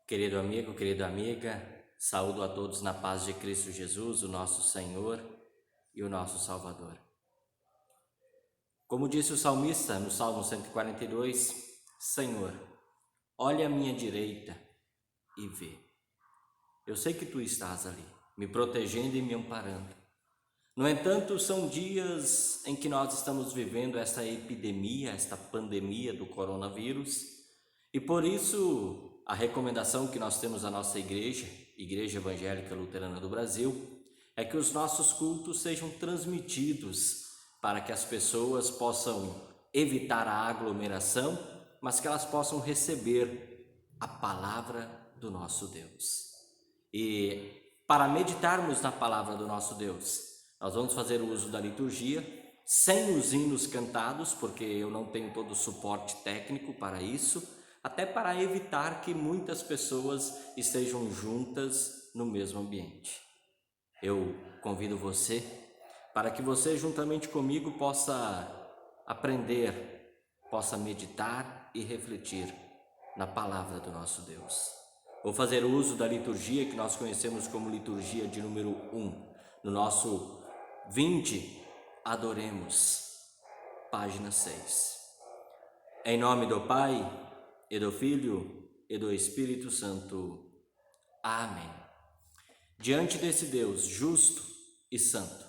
Querido amigo, querida amiga, saúdo a todos na paz de Cristo Jesus, o nosso Senhor e o nosso Salvador. Como disse o salmista no Salmo 142, Senhor, olha à minha direita e vê. Eu sei que Tu estás ali, me protegendo e me amparando. No entanto, são dias em que nós estamos vivendo esta epidemia, esta pandemia do coronavírus, e por isso a recomendação que nós temos à nossa igreja, Igreja Evangélica Luterana do Brasil, é que os nossos cultos sejam transmitidos para que as pessoas possam evitar a aglomeração, mas que elas possam receber a palavra do nosso Deus. E para meditarmos na palavra do nosso Deus, nós vamos fazer o uso da liturgia, sem os hinos cantados, porque eu não tenho todo o suporte técnico para isso, até para evitar que muitas pessoas estejam juntas no mesmo ambiente. Eu convido você para que você, juntamente comigo, possa aprender, possa meditar e refletir na palavra do nosso Deus. Vou fazer uso da liturgia que nós conhecemos como liturgia de número 1. No nosso 20, adoremos, página 6. Em nome do Pai, e do Filho, e do Espírito Santo. Amém. Diante desse Deus justo e santo,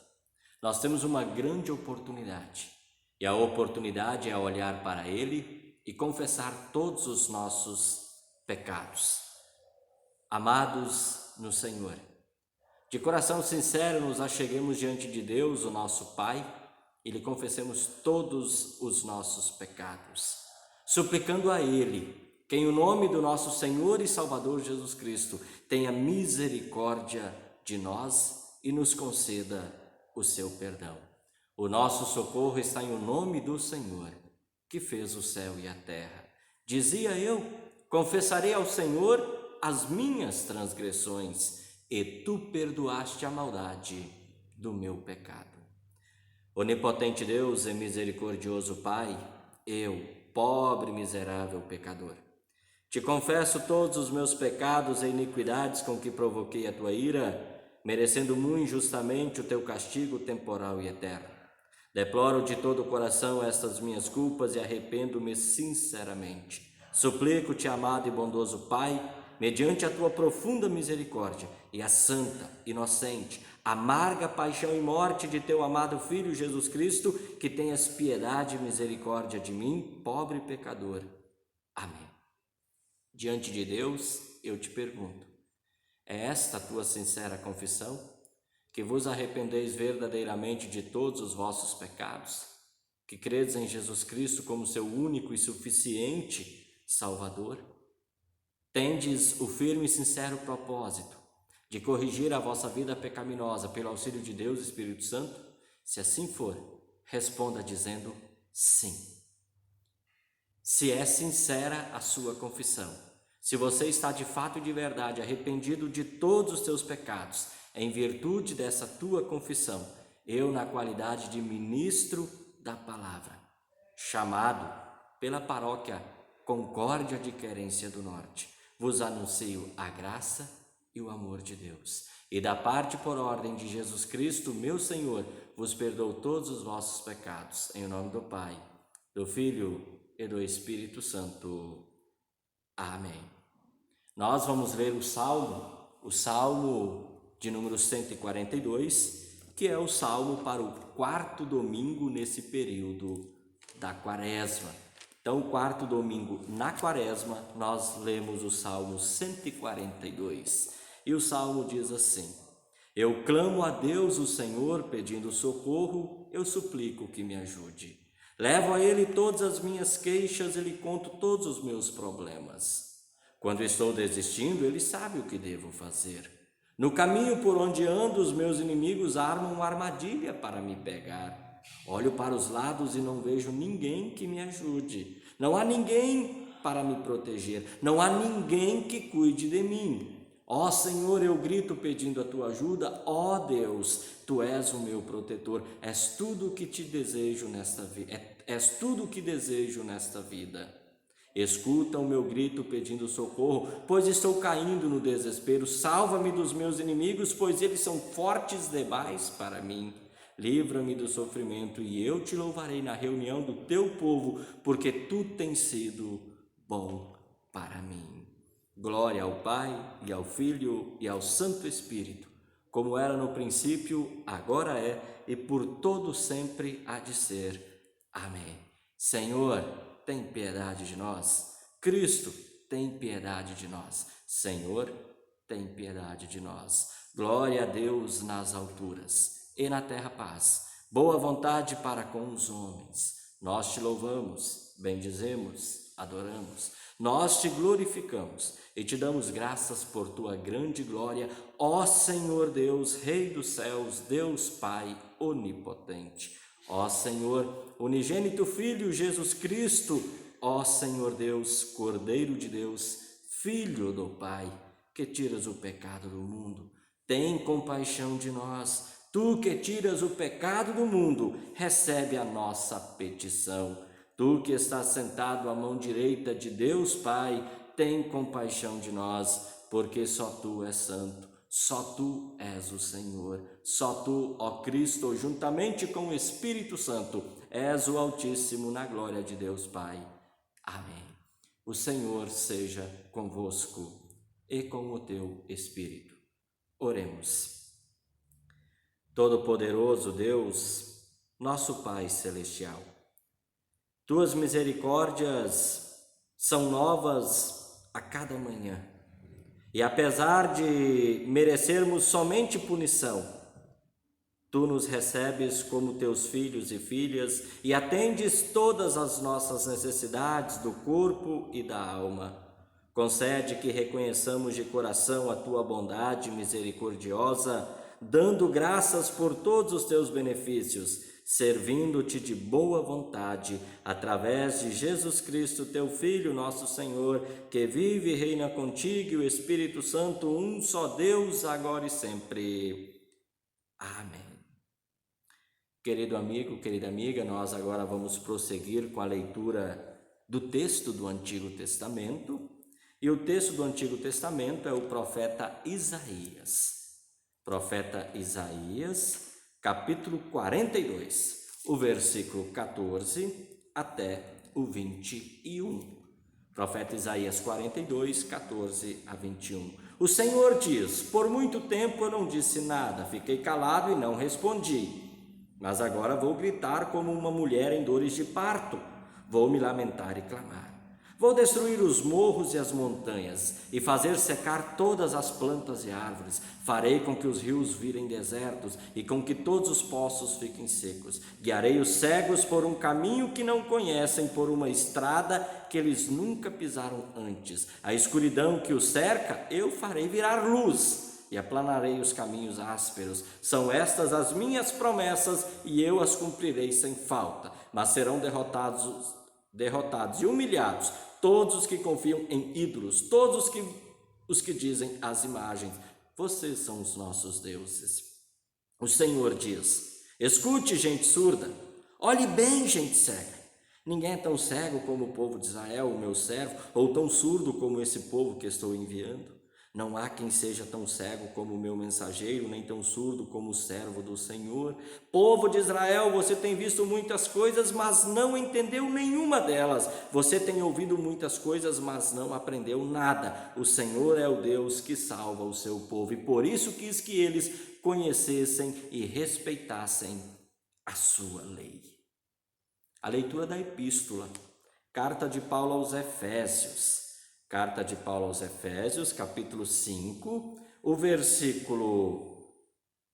nós temos uma grande oportunidade. E a oportunidade é olhar para Ele e confessar todos os nossos pecados. Amados no Senhor, de coração sincero nos acheguemos diante de Deus, o nosso Pai, e lhe confessemos todos os nossos pecados, suplicando a Ele que, em nome do nosso Senhor e Salvador Jesus Cristo, tenha misericórdia de nós e nos conceda o seu perdão. O nosso socorro está em o nome do Senhor, que fez o céu e a terra. Dizia eu: confessarei ao Senhor as minhas transgressões, e Tu perdoaste a maldade do meu pecado. Onipotente Deus e misericordioso Pai, eu, pobre e miserável pecador, Te confesso todos os meus pecados e iniquidades com que provoquei a Tua ira, merecendo muito injustamente o Teu castigo temporal e eterno. Deploro de todo o coração estas minhas culpas e arrependo-me sinceramente. Suplico-te, amado e bondoso Pai, mediante a Tua profunda misericórdia e a santa, inocente, amarga paixão e morte de Teu amado Filho Jesus Cristo, que tenhas piedade e misericórdia de mim, pobre pecador. Amém. Diante de Deus, eu te pergunto, é esta a tua sincera confissão? Que vos arrependeis verdadeiramente de todos os vossos pecados? Que credes em Jesus Cristo como seu único e suficiente Salvador? Tendes o firme e sincero propósito de corrigir a vossa vida pecaminosa pelo auxílio de Deus e Espírito Santo? Se assim for, responda dizendo sim. Se é sincera a sua confissão, se você está de fato e de verdade arrependido de todos os seus pecados, em virtude dessa tua confissão, eu, na qualidade de ministro da palavra, chamado pela paróquia Concórdia de Querência do Norte, vos anuncio a graça e o amor de Deus. E da parte por ordem de Jesus Cristo, meu Senhor, vos perdoo todos os vossos pecados. Em nome do Pai, do Filho e do Espírito Santo. Amém. Nós vamos ler o Salmo de número 142, que é o Salmo para o quarto domingo nesse período da Quaresma. Então, o quarto domingo na Quaresma, nós lemos o Salmo 142. E o Salmo diz assim: eu clamo a Deus, o Senhor, pedindo socorro, eu suplico que me ajude. Levo a Ele todas as minhas queixas e lhe conto todos os meus problemas. Quando estou desistindo, Ele sabe o que devo fazer. No caminho por onde ando, os meus inimigos armam uma armadilha para me pegar. Olho para os lados e não vejo ninguém que me ajude. Não há ninguém para me proteger. Não há ninguém que cuide de mim. Ó Senhor, eu grito pedindo a tua ajuda. Ó Deus, tu és o meu protetor. És tudo o que te desejo nesta vida. És tudo o que desejo nesta vida. Escuta o meu grito pedindo socorro, pois estou caindo no desespero. Salva-me dos meus inimigos, pois eles são fortes demais para mim. Livra-me do sofrimento e eu te louvarei na reunião do teu povo, porque tu tens sido bom para mim. Glória ao Pai, e ao Filho, e ao Santo Espírito, como era no princípio, agora é, e por todo sempre há de ser. Amém. Senhor, tem piedade de nós. Cristo, tem piedade de nós. Senhor, tem piedade de nós. Glória a Deus nas alturas, e na terra paz. Boa vontade para com os homens. Nós te louvamos, bendizemos, adoramos. Nós te glorificamos e te damos graças por tua grande glória, ó Senhor Deus, Rei dos céus, Deus Pai onipotente. Ó Senhor, unigênito Filho Jesus Cristo, ó Senhor Deus, Cordeiro de Deus, Filho do Pai, que tiras o pecado do mundo, tem compaixão de nós. Tu que tiras o pecado do mundo, recebe a nossa petição. Tu que estás sentado à mão direita de Deus Pai, tem compaixão de nós, porque só Tu és santo, só Tu és o Senhor, só Tu, ó Cristo, juntamente com o Espírito Santo, és o Altíssimo na glória de Deus Pai. Amém. O Senhor seja convosco e com o Teu Espírito. Oremos. Todo-Poderoso Deus, nosso Pai Celestial, Tuas misericórdias são novas a cada manhã. E apesar de merecermos somente punição, Tu nos recebes como Teus filhos e filhas e atendes todas as nossas necessidades do corpo e da alma. Concede que reconheçamos de coração a Tua bondade misericordiosa, dando graças por todos os Teus benefícios, servindo-Te de boa vontade, através de Jesus Cristo, Teu Filho, nosso Senhor, que vive e reina contigo e o Espírito Santo, um só Deus, agora e sempre. Amém. Querido amigo, querida amiga, nós agora vamos prosseguir com a leitura do texto do Antigo Testamento, e o texto do Antigo Testamento é o profeta Isaías. Profeta Isaías, capítulo 42, o versículo 14 até o 21. Profeta Isaías 42, 14 a 21. O Senhor diz: por muito tempo eu não disse nada, fiquei calado e não respondi. Mas agora vou gritar como uma mulher em dores de parto, vou me lamentar e clamar. Vou destruir os morros e as montanhas e fazer secar todas as plantas e árvores. Farei com que os rios virem desertos e com que todos os poços fiquem secos. Guiarei os cegos por um caminho que não conhecem, por uma estrada que eles nunca pisaram antes. A escuridão que os cerca eu farei virar luz e aplanarei os caminhos ásperos. São estas as minhas promessas e eu as cumprirei sem falta. Mas serão derrotados e humilhados todos os que confiam em ídolos, todos os que dizem às imagens: vocês são os nossos deuses. O Senhor diz: escute, gente surda, olhe bem, gente cega. Ninguém é tão cego como o povo de Israel, o meu servo, ou tão surdo como esse povo que estou enviando. Não há quem seja tão cego como o meu mensageiro, nem tão surdo como o servo do Senhor. Povo de Israel, você tem visto muitas coisas, mas não entendeu nenhuma delas. Você tem ouvido muitas coisas, mas não aprendeu nada. O Senhor é o Deus que salva o seu povo, e por isso quis que eles conhecessem e respeitassem a sua lei. A leitura da epístola, carta de Paulo aos Efésios. Carta de Paulo aos Efésios, capítulo 5, o versículo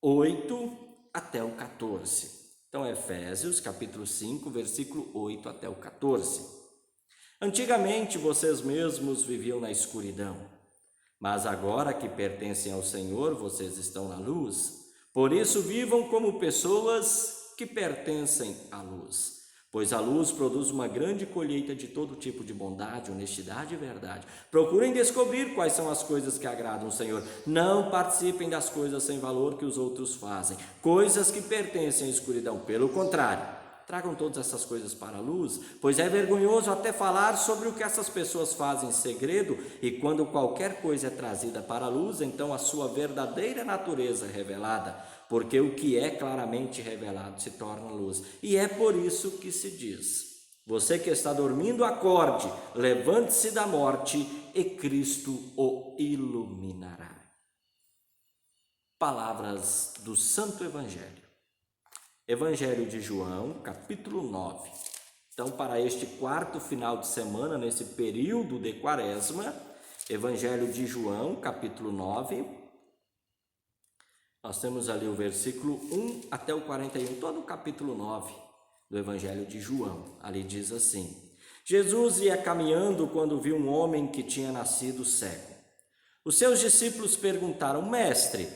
8 até o 14. Então, Efésios, capítulo 5, versículo 8 até o 14. Antigamente, vocês mesmos viviam na escuridão, mas agora que pertencem ao Senhor, vocês estão na luz. Por isso, vivam como pessoas que pertencem à luz. Pois a luz produz uma grande colheita de todo tipo de bondade, honestidade e verdade. Procurem descobrir quais são as coisas que agradam o Senhor. Não participem das coisas sem valor que os outros fazem, coisas que pertencem à escuridão. Pelo contrário, tragam todas essas coisas para a luz, pois é vergonhoso até falar sobre o que essas pessoas fazem em segredo, e quando qualquer coisa é trazida para a luz, então a sua verdadeira natureza é revelada, porque o que é claramente revelado se torna luz. E é por isso que se diz: você que está dormindo, acorde, levante-se da morte e Cristo o iluminará. Palavras do Santo Evangelho. Evangelho de João, capítulo 9. Então, para este quarto final de semana, nesse período de Quaresma, Evangelho de João, capítulo 9, nós temos ali o versículo 1 até o 41, todo o capítulo 9 do Evangelho de João. Ali diz assim: Jesus ia caminhando quando viu um homem que tinha nascido cego. Os seus discípulos perguntaram: Mestre,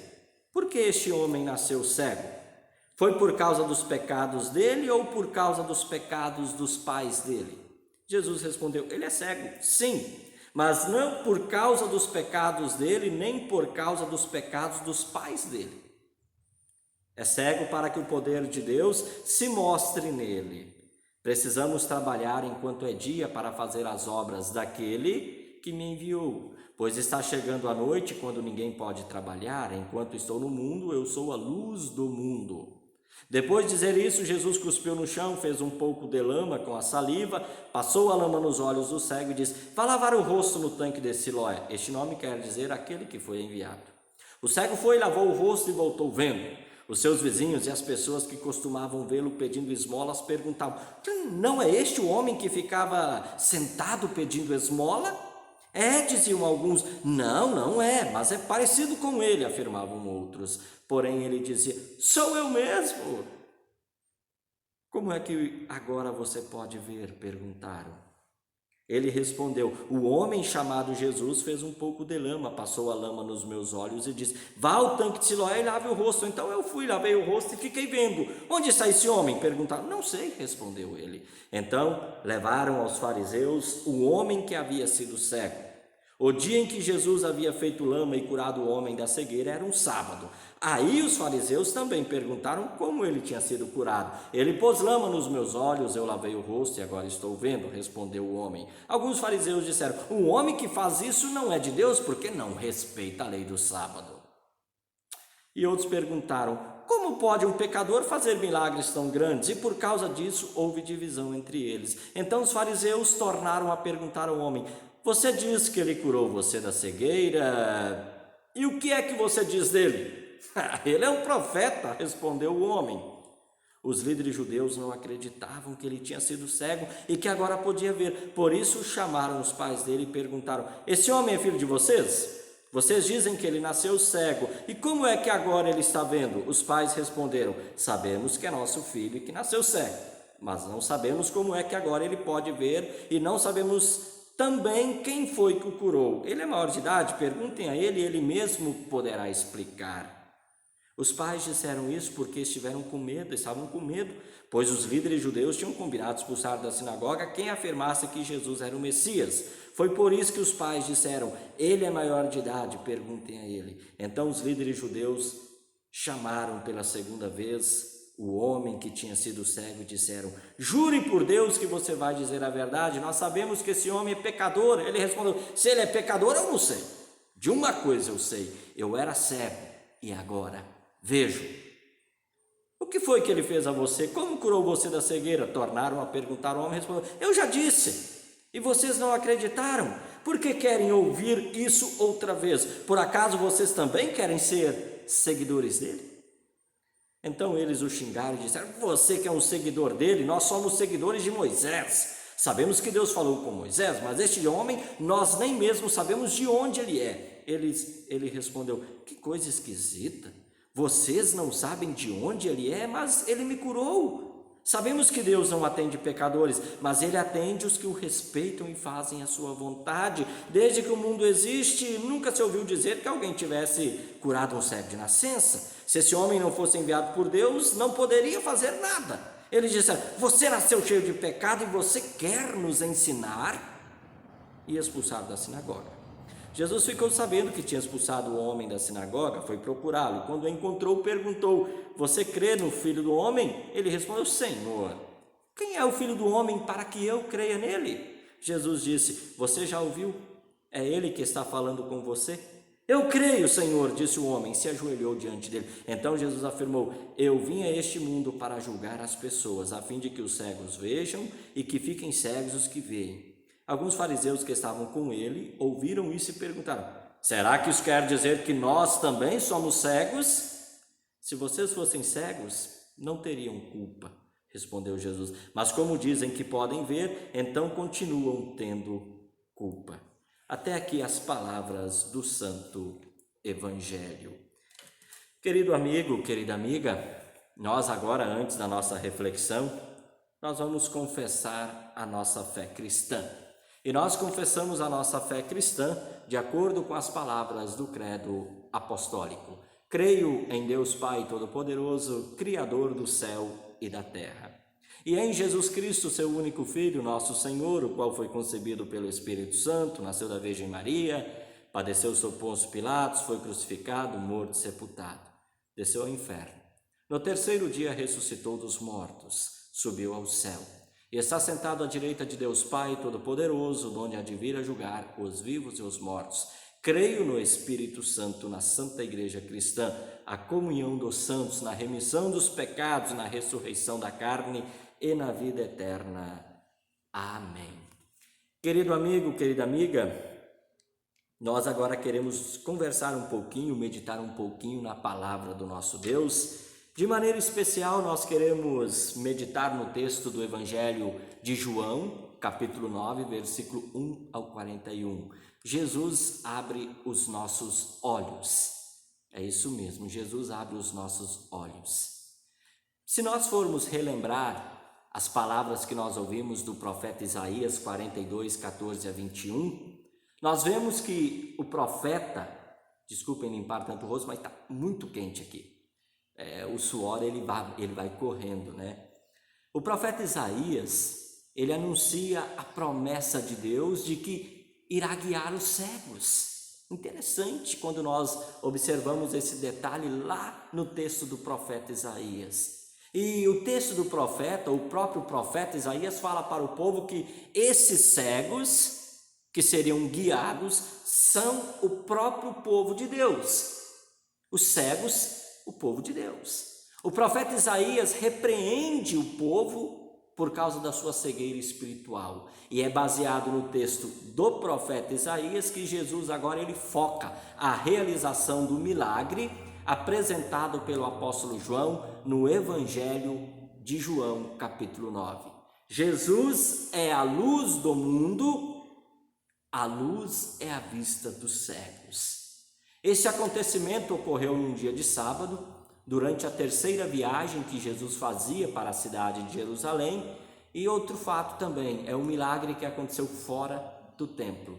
por que este homem nasceu cego? Foi por causa dos pecados dele ou por causa dos pecados dos pais dele? Jesus respondeu: ele é cego, sim, mas não por causa dos pecados dele, nem por causa dos pecados dos pais dele. É cego para que o poder de Deus se mostre nele. Precisamos trabalhar enquanto é dia para fazer as obras daquele que me enviou, pois está chegando a noite quando ninguém pode trabalhar. Enquanto estou no mundo, eu sou a luz do mundo. Depois de dizer isso, Jesus cuspiu no chão, fez um pouco de lama com a saliva, passou a lama nos olhos do cego e disse: vá lavar o rosto no tanque de Siloé. Este nome quer dizer aquele que foi enviado. O cego foi, lavou o rosto e voltou vendo. Os seus vizinhos e as pessoas que costumavam vê-lo pedindo esmolas perguntavam: não é este o homem que ficava sentado pedindo esmola? É, diziam alguns. Não é, mas é parecido com ele, afirmavam outros. Porém ele dizia: sou eu mesmo. Como é que agora você pode ver? Perguntaram. Ele respondeu: o homem chamado Jesus fez um pouco de lama, passou a lama nos meus olhos e disse: vá ao tanque de Siloé e lave o rosto. Então eu fui, lavei o rosto e fiquei vendo. Onde está esse homem? Perguntaram. Não sei, respondeu ele. Então levaram aos fariseus o homem que havia sido cego. O dia em que Jesus havia feito lama e curado o homem da cegueira era um sábado. Aí os fariseus também perguntaram como ele tinha sido curado. Ele pôs lama nos meus olhos, eu lavei o rosto e agora estou vendo, respondeu o homem. Alguns fariseus disseram: o homem que faz isso não é de Deus, porque não respeita a lei do sábado. E outros perguntaram: como pode um pecador fazer milagres tão grandes? E por causa disso houve divisão entre eles. Então os fariseus tornaram a perguntar ao homem: você diz que ele curou você da cegueira, e o que é que você diz dele? Ele é um profeta, respondeu o homem. Os líderes judeus não acreditavam que ele tinha sido cego e que agora podia ver. Por isso chamaram os pais dele e perguntaram: esse homem é filho de vocês? Vocês dizem que ele nasceu cego, e como é que agora ele está vendo? Os pais responderam: sabemos que é nosso filho e que nasceu cego, mas não sabemos como é que agora ele pode ver, e não sabemos também quem foi que o curou. Ele é maior de idade? Perguntem a ele, ele mesmo poderá explicar. Os pais disseram isso porque estavam com medo, pois os líderes judeus tinham combinado expulsar da sinagoga quem afirmasse que Jesus era o Messias. Foi por isso que os pais disseram: ele é maior de idade, perguntem a ele. Então os líderes judeus chamaram pela segunda vez o homem que tinha sido cego e disseram: jure por Deus que você vai dizer a verdade, nós sabemos que esse homem é pecador. Ele respondeu: se ele é pecador, eu não sei. De uma coisa eu sei: eu era cego e agora vejo. O que foi que ele fez a você? Como curou você da cegueira? Tornaram a perguntar. O homem respondeu: eu já disse, e vocês não acreditaram. Por que querem ouvir isso outra vez? Por acaso vocês também querem ser seguidores dele? Então eles o xingaram e disseram: você que é um seguidor dele, nós somos seguidores de Moisés. Sabemos que Deus falou com Moisés, mas este homem nós nem mesmo sabemos de onde ele é. Ele respondeu: que coisa esquisita. Vocês não sabem de onde ele é, mas ele me curou. Sabemos que Deus não atende pecadores, mas ele atende os que o respeitam e fazem a sua vontade. Desde que o mundo existe, nunca se ouviu dizer que alguém tivesse curado um cego de nascença. Se esse homem não fosse enviado por Deus, não poderia fazer nada. Eles disseram: você nasceu cheio de pecado e você quer nos ensinar? E expulsaram da sinagoga. Jesus ficou sabendo que tinha expulsado o homem da sinagoga, foi procurá-lo. Quando o encontrou, perguntou: você crê no Filho do Homem? Ele respondeu: Senhor, Quem é o Filho do Homem para que eu creia nele? Jesus disse: você já ouviu? É ele que está falando com você? Eu creio, Senhor, disse o homem, se ajoelhou diante dele. Então Jesus afirmou: eu vim a este mundo para julgar as pessoas, a fim de que os cegos vejam e que fiquem cegos os que veem. Alguns fariseus que estavam com ele ouviram isso e perguntaram: será que isso quer dizer que nós também somos cegos? Se vocês fossem cegos, não teriam culpa, respondeu Jesus. Mas como dizem que podem ver, então continuam tendo culpa. Até aqui as palavras do Santo Evangelho. Querido amigo, querida amiga, nós agora, antes da nossa reflexão, nós vamos confessar a nossa fé cristã. E nós confessamos a nossa fé cristã de acordo com as palavras do credo apostólico. Creio em Deus Pai Todo-Poderoso, Criador do céu e da terra. E em Jesus Cristo, seu único Filho, nosso Senhor, o qual foi concebido pelo Espírito Santo, nasceu da Virgem Maria, padeceu sob Pôncio Pilatos, foi crucificado, morto e sepultado. Desceu ao inferno. No terceiro dia ressuscitou dos mortos, subiu ao céu. E está sentado à direita de Deus Pai Todo-Poderoso, onde há de vir a julgar os vivos e os mortos. Creio no Espírito Santo, na Santa Igreja Cristã, a comunhão dos santos, na remissão dos pecados, na ressurreição da carne e na vida eterna. Amém. Querido amigo, querida amiga, nós agora queremos conversar um pouquinho, meditar um pouquinho na palavra do nosso Deus. De maneira especial, nós queremos meditar no texto do Evangelho de João, capítulo 9, versículo 1 ao 41. Jesus abre os nossos olhos. É isso mesmo, Jesus abre os nossos olhos. Se nós formos relembrar as palavras que nós ouvimos do profeta Isaías 42, 14 a 21, nós vemos que o profeta, desculpem limpar tanto o rosto, mas está muito quente aqui. O suor ele vai correndo, né? O profeta Isaías, ele anuncia a promessa de Deus de que irá guiar os cegos. Interessante quando nós observamos esse detalhe lá no texto do profeta Isaías. E o texto do profeta, o próprio profeta Isaías fala para o povo que esses cegos que seriam guiados são o próprio povo de Deus. Os cegos, o povo de Deus. O profeta Isaías repreende o povo por causa da sua cegueira espiritual. E é baseado no texto do profeta Isaías que Jesus agora ele foca a realização do milagre apresentado pelo apóstolo João no Evangelho de João, capítulo 9. Jesus é a luz do mundo, a luz é a vista dos cegos. Esse acontecimento ocorreu num dia de sábado, durante a terceira viagem que Jesus fazia para a cidade de Jerusalém, e outro fato também, é um milagre que aconteceu fora do templo.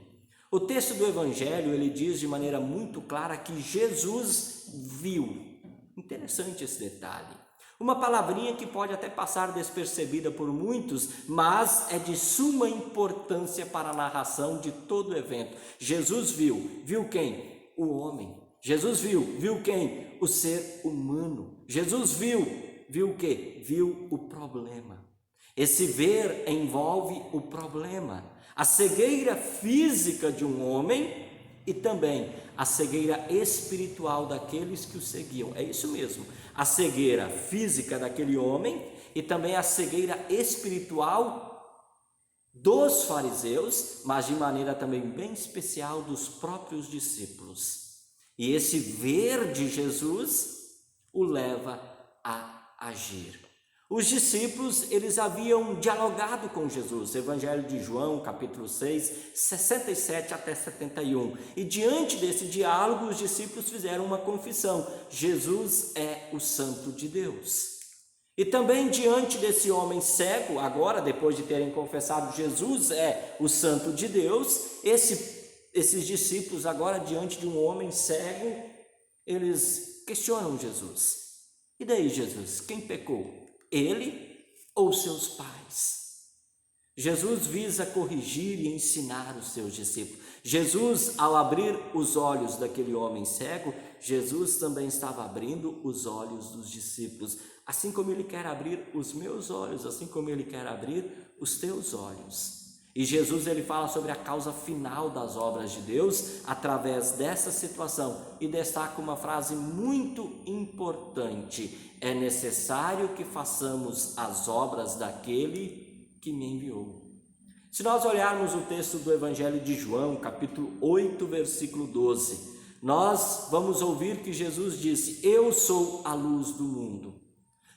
O texto do Evangelho, ele diz de maneira muito clara que Jesus viu. Interessante esse detalhe. Uma palavrinha que pode até passar despercebida por muitos, mas é de suma importância para a narração de todo o evento. Jesus viu. Viu quem? O homem. Jesus viu quem? O ser humano. Jesus viu o quê? Viu o problema. Esse ver envolve o problema, a cegueira física de um homem e também a cegueira espiritual daqueles que o seguiam. É isso mesmo, a cegueira física daquele homem e também a cegueira espiritual dos fariseus, mas de maneira também bem especial dos próprios discípulos. E esse ver de Jesus o leva a agir. Os discípulos, eles haviam dialogado com Jesus, Evangelho de João, capítulo 6, 67 até 71. E diante desse diálogo, os discípulos fizeram uma confissão: Jesus é o Santo de Deus. E também diante desse homem cego, agora, depois de terem confessado Jesus é o Santo de Deus, esses discípulos agora diante de um homem cego, eles questionam Jesus. E daí, Jesus, quem pecou? Ele ou seus pais? Jesus visa corrigir e ensinar os seus discípulos. Jesus, ao abrir os olhos daquele homem cego, Jesus também estava abrindo os olhos dos discípulos, assim como Ele quer abrir os meus olhos, assim como Ele quer abrir os teus olhos. E Jesus, ele fala sobre a causa final das obras de Deus através dessa situação e destaca uma frase muito importante: é necessário que façamos as obras daquele que me enviou. Se nós olharmos o texto do Evangelho de João, capítulo 8, versículo 12, nós vamos ouvir que Jesus disse: eu sou a luz do mundo.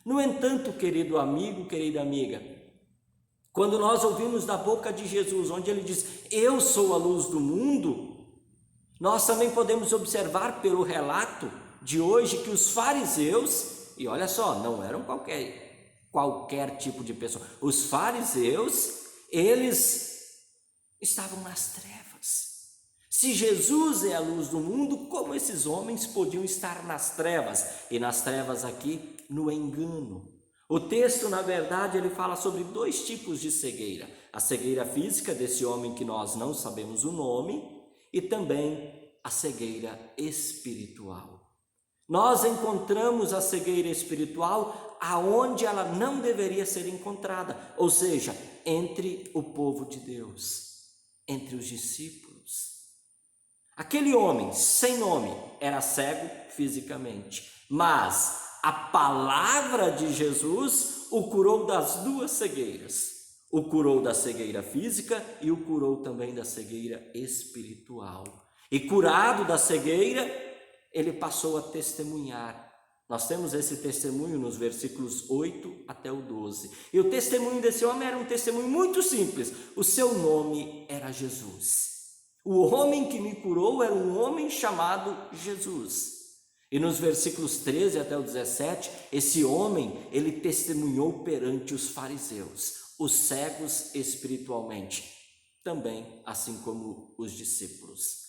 No entanto, querido amigo, querida amiga, quando nós ouvimos da boca de Jesus, onde ele diz: eu sou a luz do mundo, nós também podemos observar pelo relato de hoje que os fariseus, e olha só, não eram qualquer tipo de pessoa, os fariseus, eles estavam nas trevas. Se Jesus é a luz do mundo, como esses homens podiam estar nas trevas? E nas trevas aqui, no engano. O texto, na verdade, ele fala sobre dois tipos de cegueira: a cegueira física desse homem que nós não sabemos o nome, e também a cegueira espiritual. Nós encontramos a cegueira espiritual aonde ela não deveria ser encontrada, ou seja, entre o povo de Deus, entre os discípulos. Aquele homem sem nome era cego fisicamente, mas a palavra de Jesus o curou das duas cegueiras. O curou da cegueira física e o curou também da cegueira espiritual. E curado da cegueira, ele passou a testemunhar. Nós temos esse testemunho nos versículos 8 até o 12. E o testemunho desse homem era um testemunho muito simples. O seu nome era Jesus. O homem que me curou era um homem chamado Jesus. E nos versículos 13 até o 17, esse homem, ele testemunhou perante os fariseus, os cegos espiritualmente, também assim como os discípulos.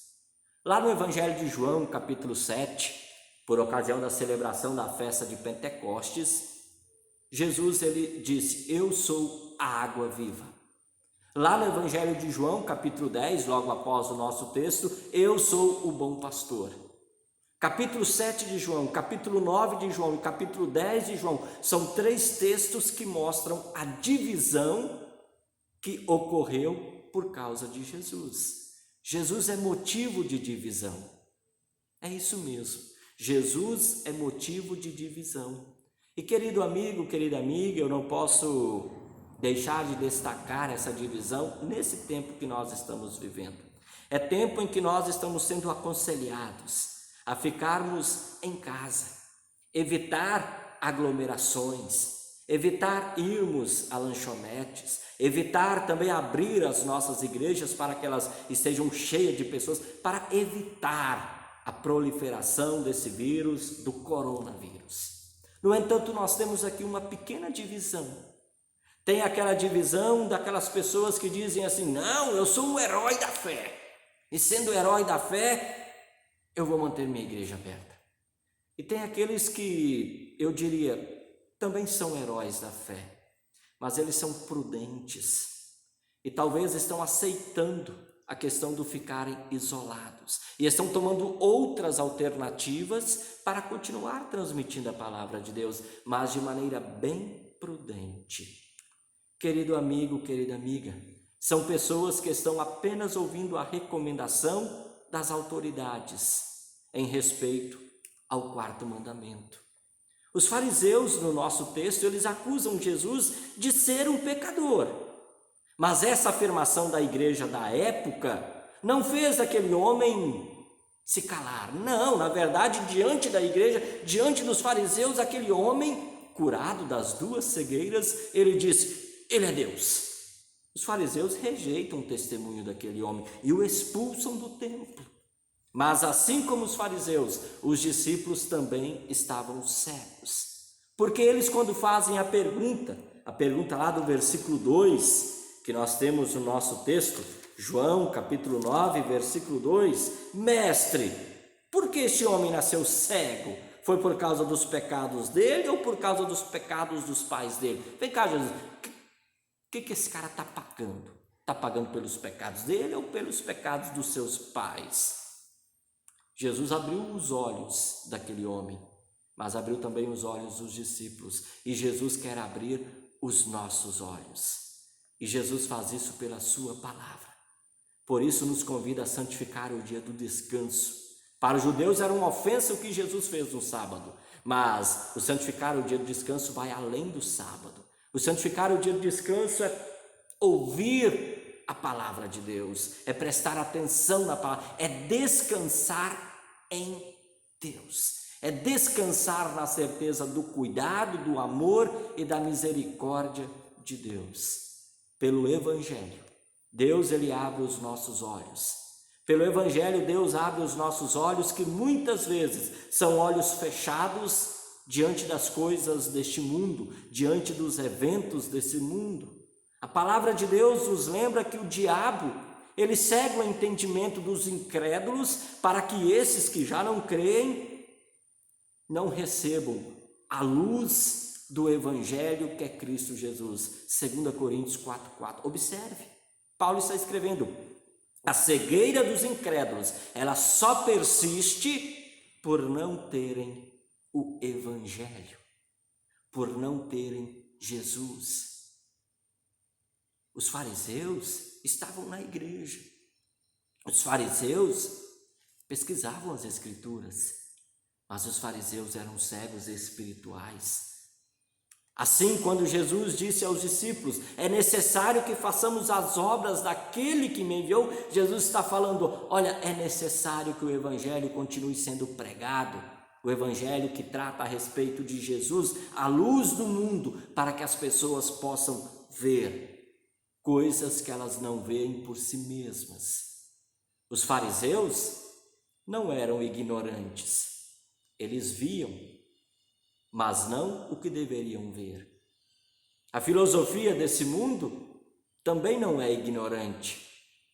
Lá no Evangelho de João, capítulo 7, por ocasião da celebração da festa de Pentecostes, Jesus, ele disse: eu sou a água viva. Lá no Evangelho de João, capítulo 10, logo após o nosso texto, eu sou o bom pastor. Capítulo 7 de João, capítulo 9 de João e capítulo 10 de João são três textos que mostram a divisão que ocorreu por causa de Jesus. Jesus é motivo de divisão. É isso mesmo. Jesus é motivo de divisão. E querido amigo, querida amiga, eu não posso deixar de destacar essa divisão nesse tempo que nós estamos vivendo. É tempo em que nós estamos sendo aconselhados a ficarmos em casa, evitar aglomerações, evitar irmos a lanchonetes, evitar também abrir as nossas igrejas para que elas estejam cheias de pessoas, para evitar a proliferação desse vírus, do coronavírus. No entanto, nós temos aqui uma pequena divisão. Tem aquela divisão daquelas pessoas que dizem assim: não, eu sou o herói da fé, e sendo o herói da fé, eu vou manter minha igreja aberta. E tem aqueles que, eu diria, também são heróis da fé, mas eles são prudentes e talvez estão aceitando a questão do ficarem isolados e estão tomando outras alternativas para continuar transmitindo a palavra de Deus, mas de maneira bem prudente. Querido amigo, querida amiga, são pessoas que estão apenas ouvindo a recomendação das autoridades em respeito ao quarto mandamento. Os fariseus, no nosso texto, eles acusam Jesus de ser um pecador, mas essa afirmação da igreja da época não fez aquele homem se calar. Não, na verdade, diante da igreja, diante dos fariseus, aquele homem curado das duas cegueiras, ele disse: ele é Deus. Os fariseus rejeitam o testemunho daquele homem e o expulsam do templo. Mas assim como os fariseus, os discípulos também estavam cegos. Porque eles, quando fazem a pergunta lá do versículo 2, que nós temos no nosso texto, João capítulo 9, versículo 2, mestre, por que este homem nasceu cego? Foi por causa dos pecados dele ou por causa dos pecados dos pais dele? Vem cá, Jesus, o que esse cara está pagando? Está pagando pelos pecados dele ou pelos pecados dos seus pais? Jesus abriu os olhos daquele homem, mas abriu também os olhos dos discípulos. E Jesus quer abrir os nossos olhos. E Jesus faz isso pela sua palavra. Por isso nos convida a santificar o dia do descanso. Para os judeus era uma ofensa o que Jesus fez no sábado, mas o santificar o dia do descanso vai além do sábado. O santificar o dia do descanso é ouvir a palavra de Deus, é prestar atenção na palavra, é descansar em Deus, é descansar na certeza do cuidado, do amor e da misericórdia de Deus. Pelo Evangelho, Deus ele abre os nossos olhos. Pelo Evangelho, Deus abre os nossos olhos, que muitas vezes são olhos fechados diante das coisas deste mundo, diante dos eventos desse mundo. A palavra de Deus nos lembra que o diabo, ele cega o entendimento dos incrédulos para que esses que já não creem não recebam a luz do Evangelho que é Cristo Jesus. 2 Coríntios 4:4. Observe, Paulo está escrevendo: a cegueira dos incrédulos, ela só persiste por não terem o Evangelho, por não terem Jesus. Os fariseus estavam na igreja. Os fariseus pesquisavam as Escrituras, mas os fariseus eram cegos espirituais. Assim, quando Jesus disse aos discípulos: é necessário que façamos as obras daquele que me enviou, Jesus está falando: olha, é necessário que o Evangelho continue sendo pregado, o Evangelho que trata a respeito de Jesus, a luz do mundo, para que as pessoas possam ver coisas que elas não veem por si mesmas. Os fariseus não eram ignorantes, eles viam, mas não o que deveriam ver. A filosofia desse mundo também não é ignorante,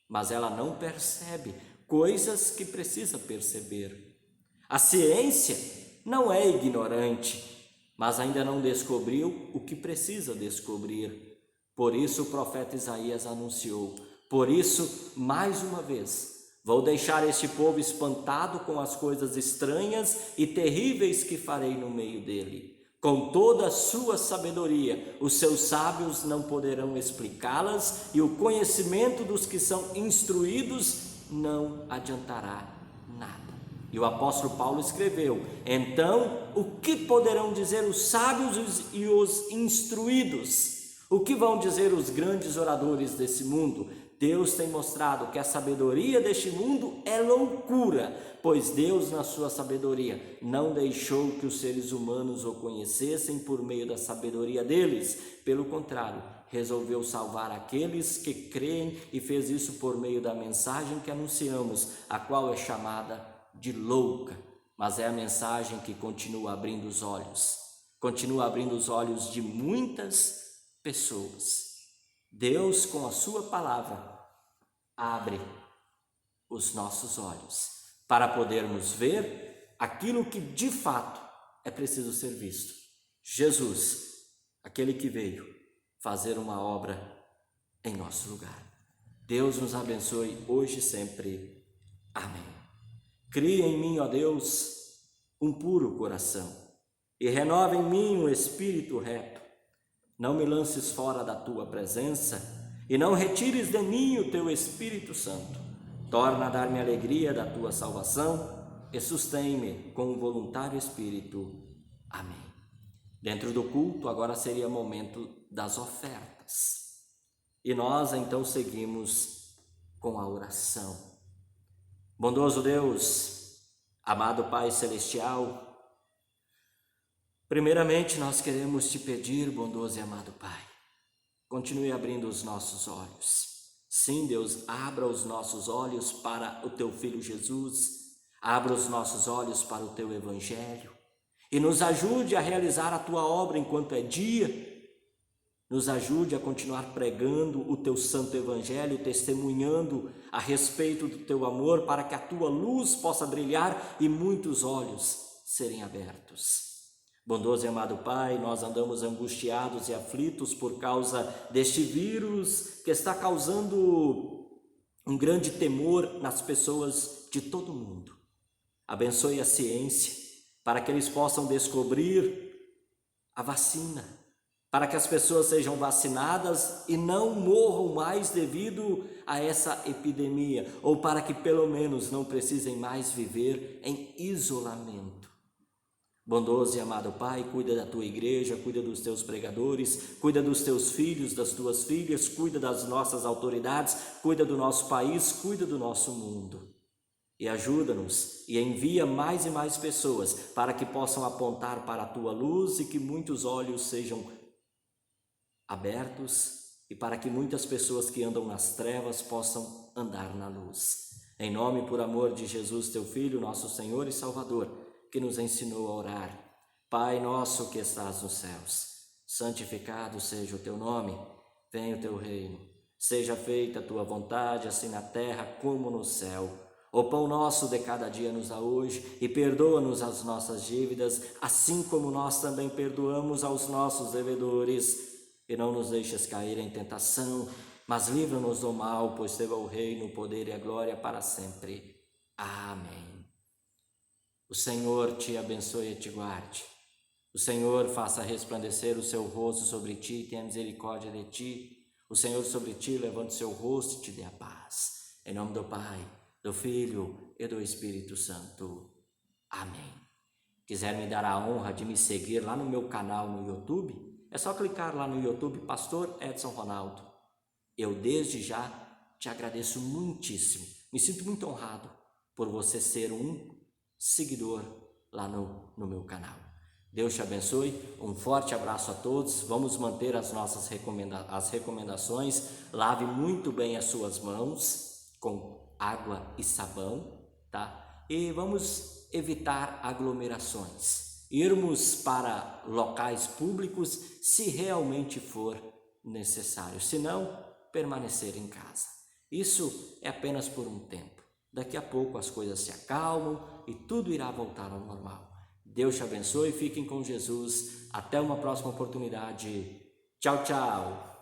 mas ela não percebe coisas que precisa perceber. A ciência não é ignorante, mas ainda não descobriu o que precisa descobrir. Por isso o profeta Isaías anunciou: por isso, mais uma vez, vou deixar este povo espantado com as coisas estranhas e terríveis que farei no meio dele. Com toda a sua sabedoria, os seus sábios não poderão explicá-las, e o conhecimento dos que são instruídos não adiantará nada. E o apóstolo Paulo escreveu: então, o que poderão dizer os sábios e os instruídos? O que vão dizer os grandes oradores desse mundo? Deus tem mostrado que a sabedoria deste mundo é loucura, pois Deus, na sua sabedoria, não deixou que os seres humanos o conhecessem por meio da sabedoria deles. Pelo contrário, resolveu salvar aqueles que creem e fez isso por meio da mensagem que anunciamos, a qual é chamada de louca, mas é a mensagem que continua abrindo os olhos de muitas pessoas. Deus, com a sua palavra, abre os nossos olhos para podermos ver aquilo que de fato é preciso ser visto. Jesus, aquele que veio fazer uma obra em nosso lugar. Deus nos abençoe hoje e sempre. Amém. Cria em mim, ó Deus, um puro coração e renova em mim um espírito reto. Não me lances fora da tua presença e não retires de mim o teu Espírito Santo. Torna a dar-me alegria da tua salvação e sustém-me com um voluntário espírito. Amém. Dentro do culto, agora seria momento das ofertas. E nós então seguimos com a oração. Bondoso Deus, amado Pai Celestial, primeiramente, nós queremos te pedir, bondoso e amado Pai, continue abrindo os nossos olhos. Sim, Deus, abra os nossos olhos para o teu Filho Jesus, abra os nossos olhos para o teu Evangelho e nos ajude a realizar a tua obra enquanto é dia. Nos ajude a continuar pregando o teu santo Evangelho, testemunhando a respeito do teu amor, para que a tua luz possa brilhar e muitos olhos serem abertos. Bondoso e amado Pai, nós andamos angustiados e aflitos por causa deste vírus que está causando um grande temor nas pessoas de todo mundo. Abençoe a ciência, para que eles possam descobrir a vacina, para que as pessoas sejam vacinadas e não morram mais devido a essa epidemia, ou para que pelo menos não precisem mais viver em isolamento. Bondoso e amado Pai, cuida da tua igreja, cuida dos teus pregadores, cuida dos teus filhos, das tuas filhas, cuida das nossas autoridades, cuida do nosso país, cuida do nosso mundo. E ajuda-nos e envia mais e mais pessoas para que possam apontar para a tua luz e que muitos olhos sejam abertos e para que muitas pessoas que andam nas trevas possam andar na luz. Em nome e por amor de Jesus, teu Filho, nosso Senhor e Salvador, que nos ensinou a orar. Pai nosso que estás nos céus, santificado seja o teu nome, venha o teu reino, seja feita a tua vontade, assim na terra como no céu. O pão nosso de cada dia nos dá hoje e perdoa-nos as nossas dívidas, assim como nós também perdoamos aos nossos devedores. E não nos deixes cair em tentação, mas livra-nos do mal, pois teu é o reino, o poder e a glória para sempre. Amém. O Senhor te abençoe e te guarde. O Senhor faça resplandecer o seu rosto sobre ti e tenha misericórdia de ti. O Senhor sobre ti levante o seu rosto e te dê a paz. Em nome do Pai, do Filho e do Espírito Santo. Amém. Quiser me dar a honra de me seguir lá no meu canal no YouTube, é só clicar lá no YouTube, Pastor Edson Ronaldo. Eu desde já te agradeço muitíssimo. Me sinto muito honrado por você ser um seguidor lá no meu canal. Deus te abençoe, um forte abraço a todos. Vamos manter as nossas recomendações. Lave muito bem as suas mãos com água e sabão, tá? E vamos evitar aglomerações. Irmos para locais públicos se realmente for necessário, se não, permanecer em casa. Isso é apenas por um tempo. Daqui a pouco as coisas se acalmam e tudo irá voltar ao normal. Deus te abençoe, fiquem com Jesus. Até uma próxima oportunidade. Tchau, tchau.